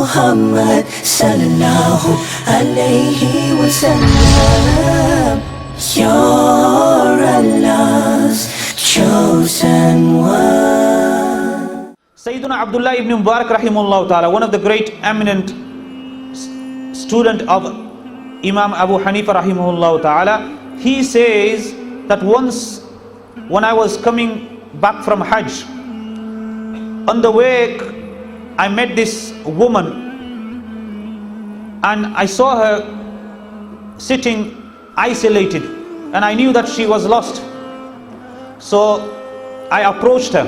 Muhammad sallallahu alayhi wa sallam. You're Allah's chosen one. Sayyiduna Abdullah ibn Mubarak rahimahullah ta'ala, one of the great eminent student of Imam Abu Hanifa rahimahullah ta'ala, he says that once when I was coming back from Hajj, on the way I met this woman and I saw her sitting isolated and I knew that she was lost. So I approached her,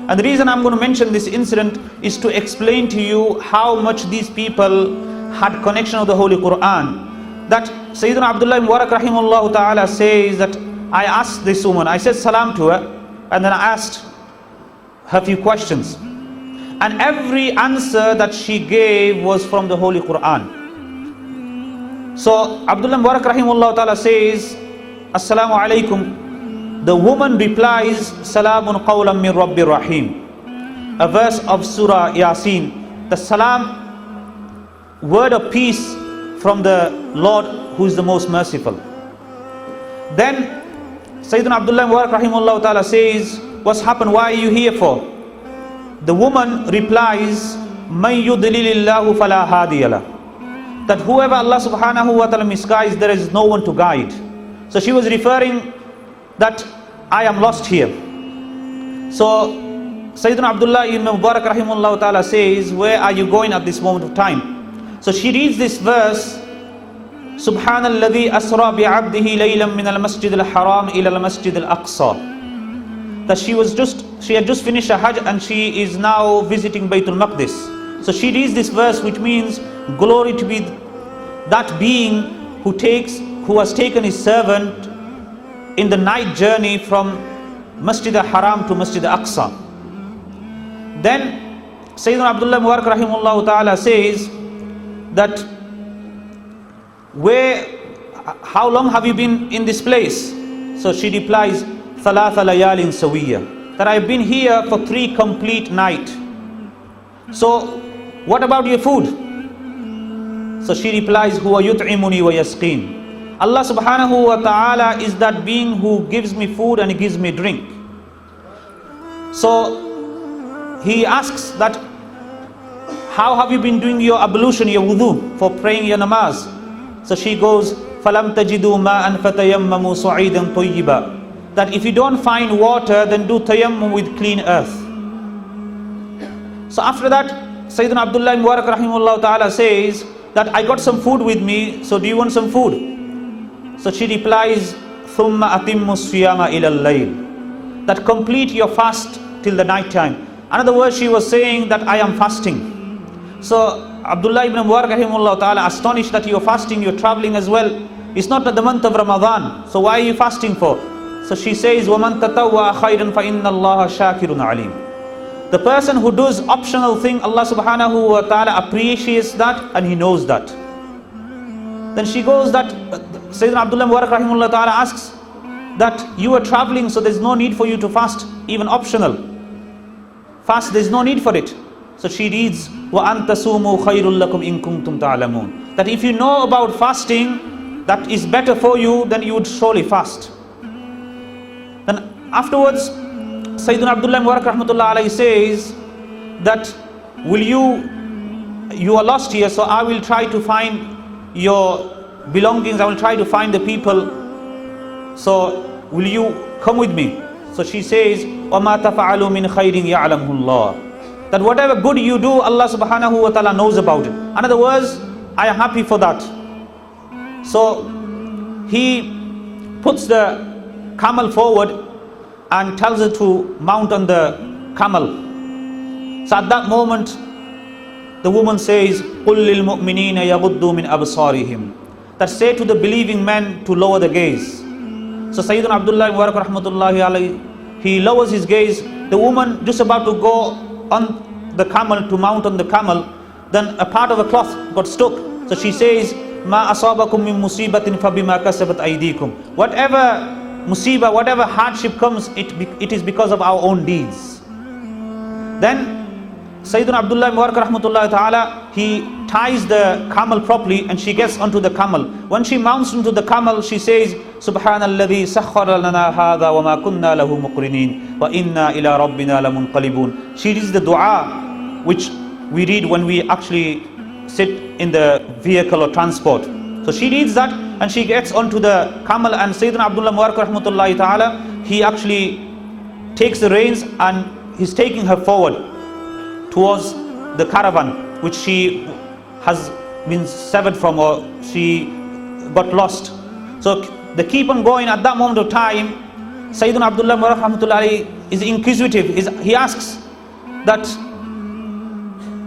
and the reason I'm going to mention this incident is to explain to you how much these people had connection of the Holy Quran. That Sayyidina Abdullah ibn Mubarak rahimahullah ta'ala says that I asked this woman, I said salam to her, and then I asked her a few questions, and every answer that she gave was from the Holy Quran. So Abdullah Mubarak rahimahullah ta'ala says, Assalamu alaikum. The woman replies, Salamun qawlam min Rabbir Rahim. A verse of Surah Yasin. The salam, word of peace from the Lord who is the most merciful. Then Sayyidina Abdullah Mubarak rahimahullah ta'ala says, what's happened? Why are you here for? The woman replies, Man yudlilillahu fala hadiyala. That whoever Allah subhanahu wa ta'ala misguides, there is no one to guide. So she was referring that I am lost here. So Sayyidina Abdullah ibn Mubarak rahimahullah ta'ala says, where are you going at this moment of time? So she reads this verse, Subhanalladhi asra bi'abdihi laylan min al-masjid al-haram ila al-masjid al-aqsa. That she had just finished a Hajj and she is now visiting Baytul Maqdis. So she reads this verse, which means glory to be that being who has taken his servant in the night journey from Masjid al-Haram to Masjid al-Aqsa. Then Sayyidina Abdullah Mubarak rahimahullah ta'ala says that how long have you been in this place? So she replies, Thalatha layalin sawiya. That I've been here for 3 complete nights. So what about your food? So she replies, Huwa yut'imuni wa yasqin. Allah subhanahu wa ta'ala is that being who gives me food and he gives me drink. So he asks that, how have you been doing your ablution, your wudu, for praying your namaz? So she goes, Falam tajidu ma'an fatayammamu su'idan tayyiba. That if you don't find water, then do tayammum with clean earth. So after that, Sayyidina Abdullah Mubarak rahimahullah ta'ala says that I got some food with me, so do you want some food? So she replies, Thumma atimmu siyama ila al-layl. That complete your fast till the night time. In other words, she was saying that I am fasting. So Abdullah ibn Mubarak rahimahullah ta'ala astonished that you are fasting, you are traveling as well. It's not the month of Ramadan, so why are you fasting for? So she says, وَمَن تَتَوَّعَ خَيْرًا فَإِنَّ اللَّهَ شَاكِرٌ عَلِيمٌ. The person who does optional thing, Allah subhanahu wa ta'ala appreciates that and he knows that. Then she goes that, Sayyidina Abdullah Mubarak rahimahullah ta'ala asks that you are traveling, so there's no need for you to fast, even optional. Fast, there's no need for it. So she reads, وَأَن تَصُومُوا خَيْرٌ لَكُمْ إِن كُنتُمْ تَعْلَمُونَ. That if you know about fasting, that is better for you, then you would surely fast. Then afterwards, Sayyidina Abdullah Mubarak rahmatullah alayhi says that, you are lost here, so I will try to find your belongings, I will try to find the people, so will you come with me? So she says, وَمَا تَفَعَلُوا مِنْ خَيْرٍ يَعْلَمْهُ اللَّهُ. That whatever good you do, Allah subhanahu wa ta'ala knows about it. In other words, I am happy for that. So he puts the camel forward and tells her to mount on the camel. So at that moment, the woman says, قُلْ لِلْمُؤْمِنِينَ يَغُضُّوا مِنْ أَبْصَارِهِمْ. That say to the believing men to lower the gaze. So Sayyidina Abdullah Mubarak rahmatullahi alayhi, he lowers his gaze. The woman just about to go on the camel, to mount on the camel, then a part of a cloth got stuck. So she says, مَا أَصَابَكُم مِّن مُّصِيبَةٍ فَبِمَا كَسَبَتْ أَيْدِيكُمْ. Whatever musibah, whatever hardship comes, it is because of our own deeds. Then Sayyidina Abdullah Mubarak rahmatullahi ta'ala, he ties the camel properly and she gets onto the camel. When she mounts into the camel, she says, Subhanalladhi sakhkhara lana hadha wa ma kunna lahu muqrinin wa inna ila rabbina lamunqalibun. She reads the dua which we read when we actually sit in the vehicle or transport. So she reads that and she gets onto the camel, and Sayyidina Abdullah Mubarak rahmatullahi ta'ala, he actually takes the reins and he's taking her forward towards the caravan which she has been severed from, or she got lost. So they keep on going. At that moment of time, Sayyidina Abdullah Mubarak rahmatullahi is inquisitive. He asks that,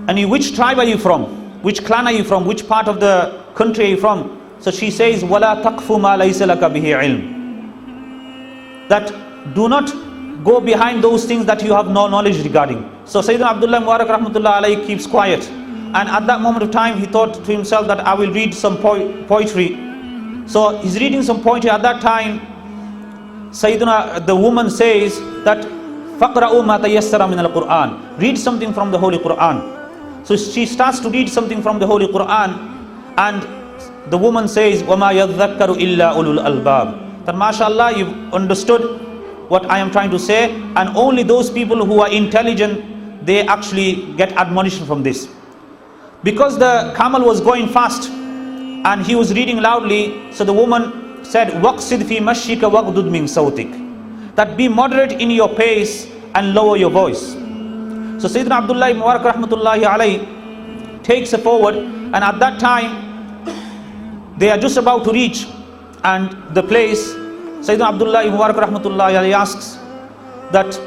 and which tribe are you from? Which clan are you from? Which part of the country are you from? So she says, وَلَا تَقْفُ مَا لَيْسَ لَكَ بِهِ عِلْمٍ. That do not go behind those things that you have no knowledge regarding. So Sayyidina Abdullah Mubarak rahmatullah alayhi keeps quiet. And at that moment of time, he thought to himself that I will read some poetry. So he's reading some poetry. At that time, the woman says that فَقْرَأُوا مَا تَيَسَّرَ مِنَ الْقُرْآنِ. Read something from the Holy Quran. So she starts to read something from the Holy Quran, and the woman says, وَمَا يَذَّكَّرُ إِلَّا أُولُو الْأَلْبَابِ. That mashallah, you've understood what I am trying to say, and only those people who are intelligent, they actually get admonition from this. Because the camel was going fast and he was reading loudly, so the woman said, وَقْصِدْ فِي مَشِّكَ وَغْدُدْ مِنْ صَوْتِكَ. That be moderate in your pace and lower your voice. So Sayyidina Abdullah Mubarak rahmatullahi alayhi takes her forward, and at that time they are just about to reach and the place. Sayyidina Abdullah Mubarak rahmatullahi alayhi asks that,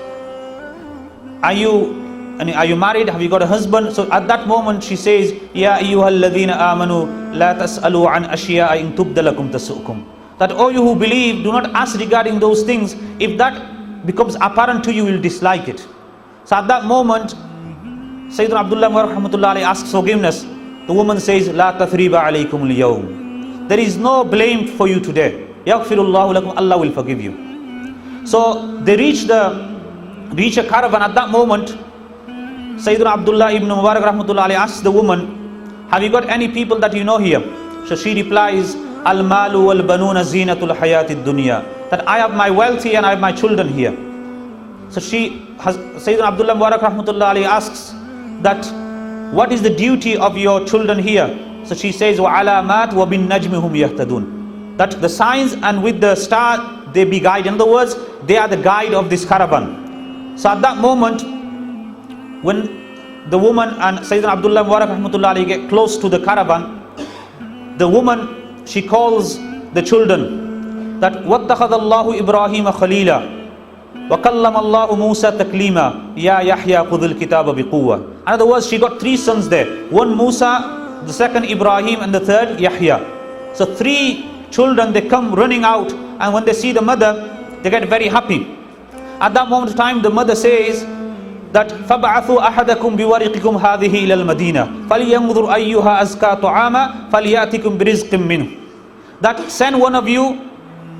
are you married? Have you got a husband? So at that moment she says, Ya ayyuhal ladhina amanu la tas'alu an ashiya'a in tubda lakum tasu'kum. That, oh, you who believe, do not ask regarding those things. If that becomes apparent to you, you will dislike it. So at that moment, Sayyidina Abdullah Mubarak rahmatullahi alayhi asks forgiveness. The woman says, La tathriba alaykum al-yawm. There is no blame for you today. Yaghfirullahu lakum. Allah will forgive you. So they reach a caravan. At that moment, Sayyidina Abdullah ibn Mubarak rahmatullahi alayhi asks the woman, have you got any people that you know here? So she replies, Al-malu wal-banuna zinatul hayatid dunya. That I have my wealthy and I have my children here. So Sayyidina Abdullah Mubarak rahmatullahi alayhi asks that, what is the duty of your children here? So she says, وَعَلَامَاتْ وَبِالنَّجْمِ هُمْ يَهْتَدُونَ. That the signs and with the star they be guided. In other words, they are the guide of this caravan. So at that moment, when the woman and Sayyidina Abdullah Mubarak rahmatullahi alayhi get close to the caravan, the woman, she calls the children that, وَاتَّخَذَ اللَّهُ إِبْرَاهِيمَ خَلِيلًا وَكَلَّمَ اللَّهُ مُوسَى تَكْلِيمًا يَا يَحْيَا خُذِ الْكِتَابَ بِقُوَّةٍ. In other words, she got 3 sons there. One Musa, the second Ibrahim, and the third Yahya. So 3 children, they come running out, and when they see the mother, they get very happy. At that moment of time, the mother says that فَبَعَثُوا أَحَدَكُمْ بِوَرِقِكُمْ هَذِهِ إِلَى الْمَدِينَةِ فَلْيَنْظُرْ أَيُّهَا أَزْكَى طَعَامًا فَلْيَأْتِكُمْ بِرِزْقٍ مِّنْهُ. That send one of you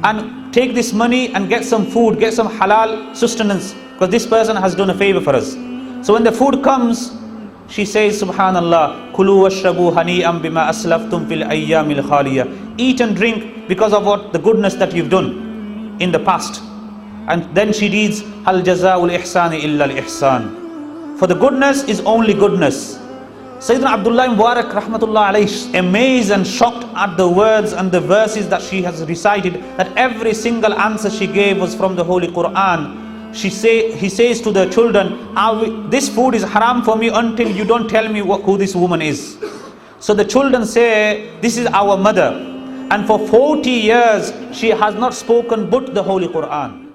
and take this money and get some food, get some halal sustenance, because this person has done a favor for us. So when the food comes, she says, Subhanallah, Kulu washrabu hani'am bima aslaftum fil ayyamil khaliya. Eat and drink because of what the goodness that you've done in the past. And then she reads, Hal jazaa'ul ihsani illa al-ihsan. For the goodness is only goodness. Sayyidina Abdullah Mubarak rahmatullah alayhi, amazed and shocked at the words and the verses that she has recited, that every single answer she gave was from the Holy Quran. He says to the children, this food is haram for me until you don't tell me who this woman is. So the children say, this is our mother, and for 40 years she has not spoken but the Holy Quran.